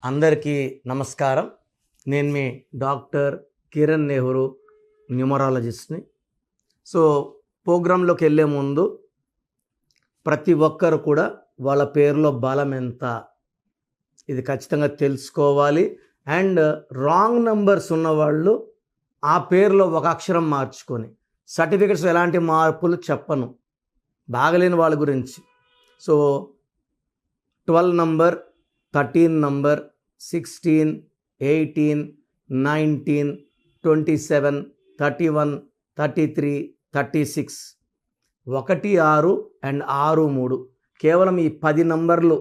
అందరికీ నమస్కారం. నేను మీ డాక్టర్ కిరణ్ నెహ్రూ, న్యూమరాలజిస్ట్ని. సో ప్రోగ్రాంలోకి వెళ్ళే ముందు ప్రతి ఒక్కరు కూడా వాళ్ళ పేరులో బలం ఎంత ఇది ఖచ్చితంగా తెలుసుకోవాలి. అండ్ రాంగ్ నంబర్స్ ఉన్నవాళ్ళు ఆ పేరులో ఒక అక్షరం మార్చుకొని, సర్టిఫికెట్స్ ఎలాంటి మార్పులు చెప్పను బాగలేని వాళ్ళ గురించి. సో 12 నంబర్, 13 నంబర్, 16, 18, 19, 27, 31, 33, 36, 1, 6 అండ్ 6, 3 కేవలం ఈ 10 నంబర్లు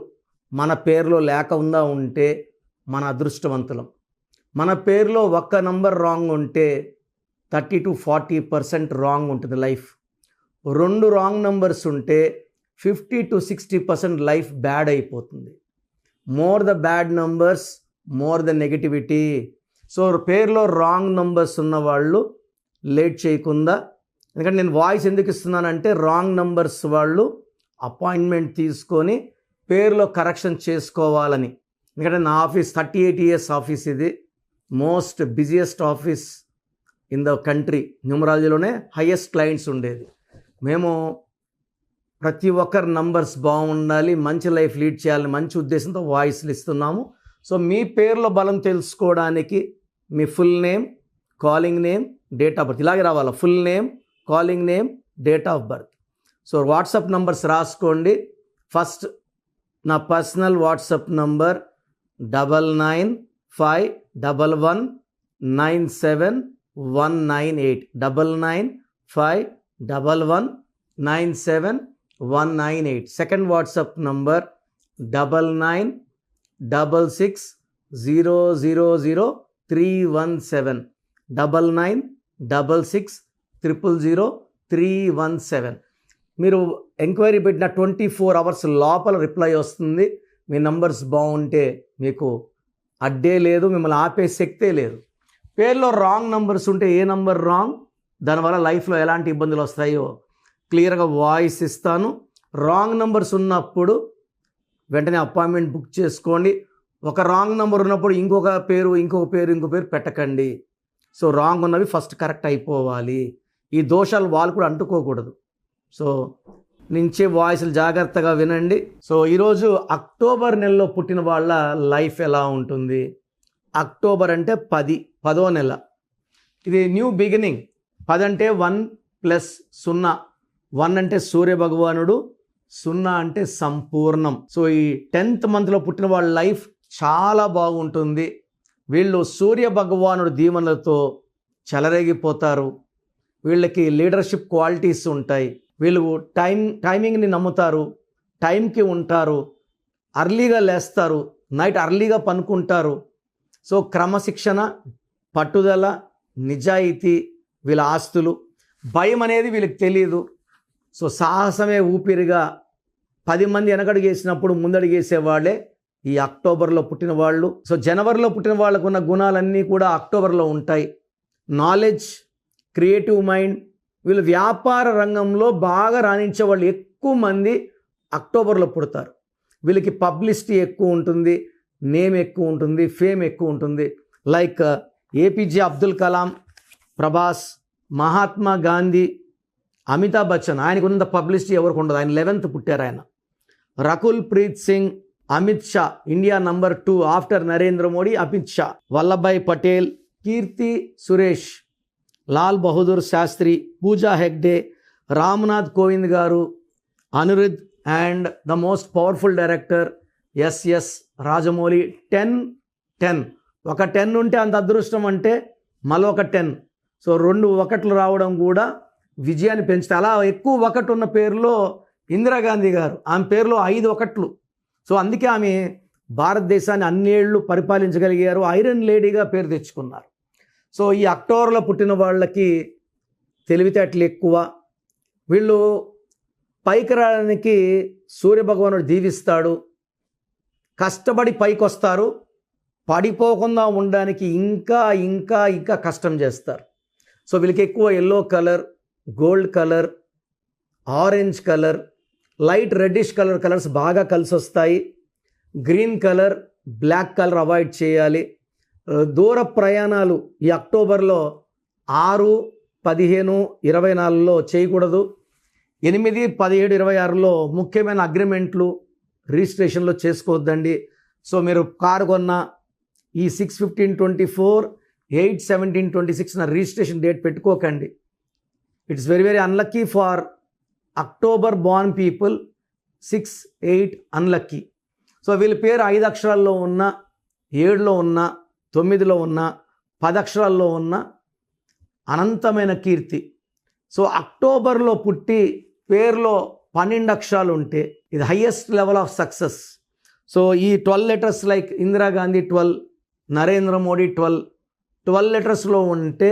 మన పేరులో లేకుండా ఉంటే మన అదృష్టవంతులం. మన పేరులో ఒక్క నంబర్ రాంగ్ ఉంటే 30 to 40% రాంగ్ ఉంటుంది లైఫ్. 2 రాంగ్ నంబర్స్ ఉంటే 50 to 60% లైఫ్ బ్యాడ్ అయిపోతుంది. More the bad numbers, more the negativity. So పేరులో రాంగ్ నంబర్స్ ఉన్నవాళ్ళు లేట్ చేయకుండా, ఎందుకంటే నేను వాయిస్ ఎందుకు ఇస్తున్నానంటే రాంగ్ నంబర్స్ వాళ్ళు అపాయింట్మెంట్ తీసుకొని పేరులో కరెక్షన్ చేసుకోవాలని. ఎందుకంటే నా ఆఫీస్ 38 years ఆఫీస్, ఇది most busiest office in the country. న్యూమరాలజీలోనే హైయెస్ట్ క్లయింట్స్ ఉండేది. మేము ప్రతి ఒక్కరి నంబర్స్ బాగుండాలి, మంచి లైఫ్ లీడ్ చేయాలని మంచి ఉద్దేశంతో వాయిస్లు ఇస్తున్నాము. సో మీ పేర్లో బలం తెలుసుకోవడానికి మీ full name, calling name, date of birth ఇలాగే రావాలి. Full name, calling name, date of birth. So WhatsApp numbers రాసుకోండి. ఫస్ట్ నా personal WhatsApp number 9951197198 9951197198. Second WhatsApp number 9966000317 9966000317. మీరు ఎంక్వైరీ పెట్టిన 24 hours లోపల రిప్లై వస్తుంది. మీ నంబర్స్ బాగుంటే మీకు అడ్డే లేదు, మిమ్మల్ని ఆపే శక్తే లేదు. పేర్లో రాంగ్ నంబర్స్ ఉంటే ఏ నంబర్ రాంగ్, దానివల్ల లైఫ్లో ఎలాంటి ఇబ్బందులు వస్తాయో క్లియర్గా వాయిస్ ఇస్తాను. రాంగ్ నంబర్స్ ఉన్నప్పుడు వెంటనే అపాయింట్మెంట్ బుక్ చేసుకోండి. ఒక రాంగ్ నెంబర్ ఉన్నప్పుడు ఇంకొక పేరు పెట్టకండి. సో రాంగ్ ఉన్నవి ఫస్ట్ కరెక్ట్ అయిపోవాలి. ఈ దోషాలు వాళ్ళు కూడా అంటుకోకూడదు. సో నుంచే వాయిస్లు జాగ్రత్తగా వినండి. సో ఈరోజు అక్టోబర్ నెలలో పుట్టిన వాళ్ళ లైఫ్ ఎలా ఉంటుంది. అక్టోబర్ అంటే 10వ నెల. ఇది న్యూ బిగినింగ్. 10 అంటే 1 + 0. 1 అంటే సూర్య భగవానుడు, 0 అంటే సంపూర్ణం. సో ఈ 10th మంత్లో పుట్టిన వాళ్ళ లైఫ్ చాలా బాగుంటుంది. వీళ్ళు సూర్య భగవానుడు దీవెనలతో చెలరేగిపోతారు. వీళ్ళకి లీడర్షిప్ క్వాలిటీస్ ఉంటాయి. వీళ్ళు టైమింగ్ని నమ్ముతారు, టైంకి ఉంటారు, అర్లీగా లేస్తారు, నైట్ అర్లీగా పనుకుంటారు. సో క్రమశిక్షణ, పట్టుదల, నిజాయితీ వీళ్ళ ఆస్తులు. భయం అనేది వీళ్ళకి తెలియదు. సో సాహసమే ఊపిరిగా 10 మంది వెనకడుగేసినప్పుడు ముందడుగేసేవాళ్ళే ఈ అక్టోబర్లో పుట్టిన వాళ్ళు. సో జనవరిలో పుట్టిన వాళ్ళకు ఉన్న గుణాలన్నీ కూడా అక్టోబర్లో ఉంటాయి. Knowledge, creative mind. వీళ్ళు వ్యాపార రంగంలో బాగా రాణించే వాళ్ళు ఎక్కువ మంది అక్టోబర్లో పుడతారు. వీళ్ళకి పబ్లిసిటీ ఎక్కువ ఉంటుంది, నేమ్ ఎక్కువ ఉంటుంది, ఫేమ్ ఎక్కువ ఉంటుంది. లైక్ ఏపీజే అబ్దుల్ కలాం, ప్రభాస్, మహాత్మా గాంధీ, అమితాబ్ బచ్చన్. ఆయనకు ఉన్నంత పబ్లిసిటీ ఎవరికి ఉండదు. ఆయన 11th పుట్టారు ఆయన. Rakul Preet Singh, Amit Shah, India number 2 after Narendra Modi, Amit Shah, Vallabhbhai Patel, Keerthy Suresh, Lal Bahadur Shastri, Pooja Hegde, Ramnath Kovind garu, Anirudh and the most powerful director S Rajamouli. 10 ఒక 10 ఉంటే అంత అదృష్టం అంటే మరొక 10. సో 2 1 రావడం కూడా విజయాన్ని పెంచుతాయి. అలా ఎక్కువ 1 ఉన్న పేరులో ఇందిరాగాంధీ గారు, ఆమె పేరులో 5 1. సో అందుకే ఆమె భారతదేశాన్ని అన్నేళ్ళు పరిపాలించగలిగారు. ఐరన్ లేడీగా పేరు తెచ్చుకున్నారు. సో ఈ అక్టోబర్లో పుట్టిన వాళ్ళకి తెలివితేటలు ఎక్కువ. వీళ్ళు పైకి రావడానికి సూర్యభగవానుడు దీవిస్తాడు. కష్టపడి పైకి వస్తారు. పడిపోకుండా ఉండడానికి ఇంకా ఇంకా ఇంకా కష్టం చేస్తారు. సో వీళ్ళకి ఎక్కువ yellow colour, gold colour, orange colour, light reddish colours బాగా కలిసి వస్తాయి. Green colour, black colour avoid చేయాలి. దూర ప్రయాణాలు ఈ అక్టోబర్లో 6, 15, 24లో చేయకూడదు. 8, 17, 26లో ముఖ్యమైన అగ్రిమెంట్లు రిజిస్ట్రేషన్లో చేసుకోవద్దండి. సో మీరు కారు కొన్న ఈ 6/15/24, 8/17/26 రిజిస్ట్రేషన్ డేట్ పెట్టుకోకండి. It's very very unlucky for October born people. 6, 8 unlucky. So వీళ్ళ పేరు 5 అక్షరాల్లో ఉన్న, 7లో ఉన్న, 9లో ఉన్న, 10 అక్షరాల్లో ఉన్న అనంతమైన కీర్తి. సో అక్టోబర్లో పుట్టి పేరులో 12 అక్షరాలు ఉంటే ఇది highest level of success. So ఈ 12 లెటర్స్ లైక్ ఇందిరాగాంధీ 12, నరేంద్ర మోడీ 12 లెటర్స్లో ఉంటే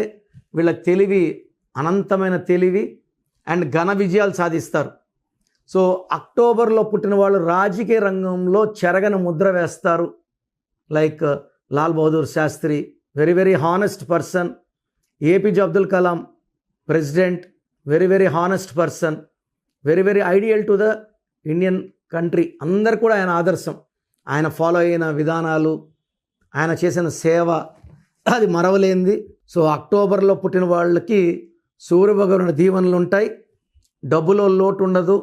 వీళ్ళ తెలివి అనంతమైన తెలివి అండ్ ఘన విజయాలు సాధిస్తారు. సో అక్టోబర్లో పుట్టిన వాళ్ళు రాజకీయ రంగంలో చెరగని ముద్ర వేస్తారు. Like Lal Bahadur Shastri, very very honest person. APJ Abdul Kalam president, very very honest person, very very ideal to the Indian country. అందరు కూడా ఆయన ఆదర్శం. ఆయన ఫాలో అయిన విధానాలు, ఆయన చేసిన సేవ అది మరవలేనిది. సో అక్టోబర్లో పుట్టిన వాళ్ళకి సూర్యభగవానుడి దీవెనలు ఉంటాయి, డబ్బులో లోటు ఉండదు,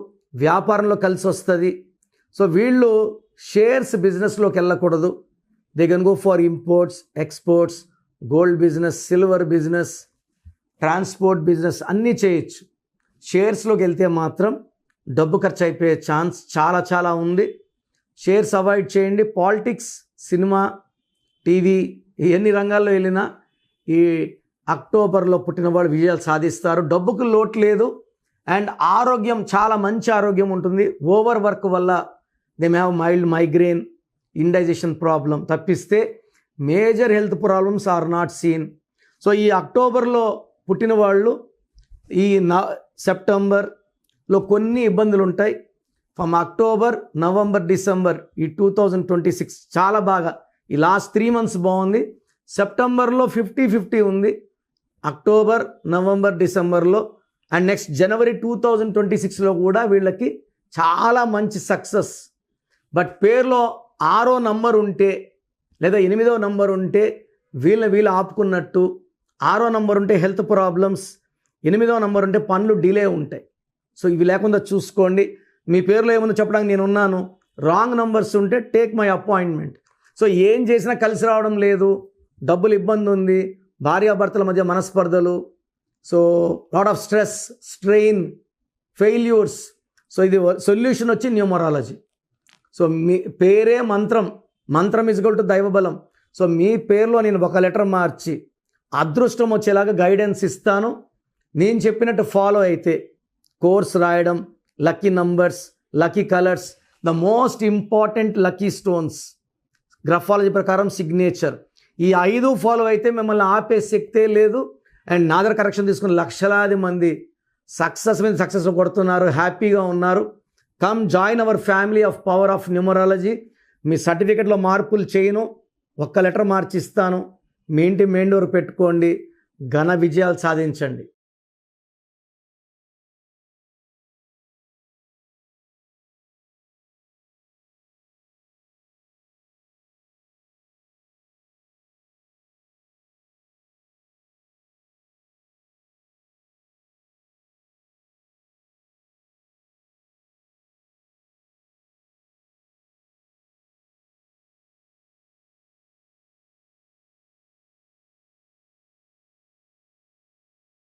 వ్యాపారంలో కలిసి వస్తుంది. సో వీళ్ళు షేర్స్ బిజినెస్లోకి వెళ్ళకూడదు. They can go for imports, exports, gold business, silver business, transport business అన్నీ చేయొచ్చు. షేర్స్లోకి వెళ్తే మాత్రం డబ్బు ఖర్చు అయిపోయే ఛాన్స్ చాలా చాలా ఉంది. షేర్స్ అవాయిడ్ చేయండి. పాలిటిక్స్, సినిమా, టీవీ ఎన్ని రంగాల్లో వెళ్ళినా ఈ అక్టోబర్లో పుట్టిన వాళ్ళు విజయాలు సాధిస్తారు. డబ్బుకు లోటు లేదు అండ్ ఆరోగ్యం చాలా మంచి ఆరోగ్యం ఉంటుంది. ఓవర్ వర్క్ వల్ల they may have mild migraine, indigestion problem తప్పిస్తే major health problems are not seen. So ఈ అక్టోబర్లో పుట్టిన వాళ్ళు ఈ సెప్టెంబర్లో కొన్ని ఇబ్బందులు ఉంటాయి. ఫ్రమ్ అక్టోబర్, నవంబర్, డిసెంబర్ ఈ 2026 చాలా బాగా, ఈ లాస్ట్ 3 months బాగుంది. సెప్టెంబర్లో 50-50 ఉంది. అక్టోబర్, నవంబర్, డిసెంబర్లో అండ్ నెక్స్ట్ జనవరి 2026లో కూడా వీళ్ళకి చాలా మంచి సక్సెస్. బట్ పేరులో 6వ నంబర్ ఉంటే లేదా 8వ నంబర్ ఉంటే వీళ్ళు ఆపుకున్నట్టు. 6వ నంబర్ ఉంటే హెల్త్ ప్రాబ్లమ్స్, 8వ నంబర్ ఉంటే పనులు డిలే ఉంటాయి. సో ఇవి లేకుండా చూసుకోండి. మీ పేరులో ఏముందో చెప్పడానికి నేను ఉన్నాను. రాంగ్ నంబర్స్ ఉంటే టేక్ మై అపాయింట్మెంట్. సో ఏం చేసినా కలిసి రావడం లేదు, డబ్బులు ఇబ్బంది ఉంది, భార్యాభర్తల మధ్య మనస్పర్ధలు, so lot of stress, strain, failures. So ఇది సొల్యూషన్ వచ్చి న్యూమరాలజీ. సో మీ పేరే మంత్రం, మంత్రం ఈజ్ ఈక్వల్ టు దైవబలం. సో మీ పేరులో నేను ఒక లెటర్ మార్చి అదృష్టం వచ్చేలాగా గైడెన్స్ ఇస్తాను. నేను చెప్పినట్టు ఫాలో అయితే కోర్స్ రాయడం, lucky numbers, lucky colours, the most important lucky stones graphology ప్రకారం సిగ్నేచర్, ఈ 5 ఫాలో అయితే మిమ్మల్ని ఆపే శక్తే లేదు. అండ్ నాదర్ కరెక్షన్ తీసుకుని లక్షలాది మంది సక్సెస్ మీద సక్సెస్ కొడుతున్నారు, హ్యాపీగా ఉన్నారు. Come join our family of power of numerology. మీ సర్టిఫికెట్లో మార్పులు చేయను, ఒక్క లెటర్ మార్చి ఇస్తాను. మీ ఇంటి మెయిన్ డోర్ పెట్టుకోండి, ఘన విజయాలు సాధించండి.